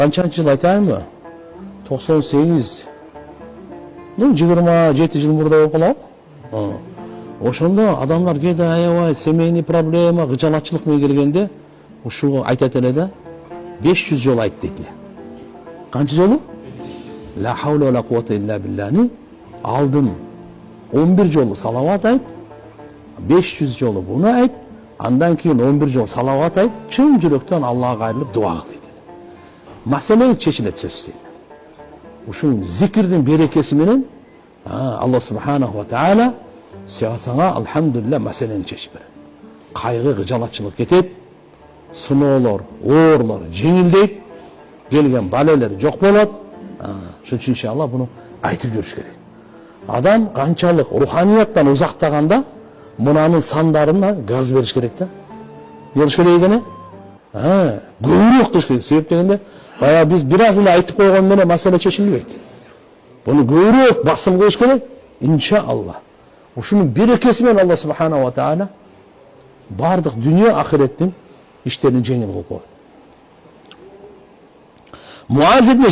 Qanchанчы жыл айтайынбы? 98. Ну, 27 жыл мурда болуп калабы. Ошондо адамдар кээде аябай семейный проблема, кыжалатчылык менен келгенде ушуга айтат эле да 500 жол айт дейт эле. Канча жолу? Ла хаула ва ла куввата илля биллани алдын 11 жолу салават айт, 500 жолу буну айт, андан кийин 11 жол салават айт, чын жүрөктөн Аллага кайрылып дуа кыл дейт. Маселе чечилет сөзсүз. Ушун зикирдин берекеси менен Алла субханаху ва таала сага алхамдулилlah маселени чечип берет. Кайгы, кыжалатчылык кетет, сыноолор, оорлор жеңилдейт, келген балелер жок болот. Ошон үчүн иншалла буну айтып жүрүш керек. Адам канчалык руханияттан узактаганда мунанын сандарына газ бериш керек да. Бериш керек экен. Көбүрөөк кылыш керек. Себеп дегенде баягы биз бир аз эле айтып койгон менен маселе чечилбейт. Буну көбүрөөк басым кылыш керек. Иншалла. Ушунун берекеси менен Алла субханаху ва таала бардык дүйнө ахиреттин иштерин жеңил кылып коет. Муаз ибн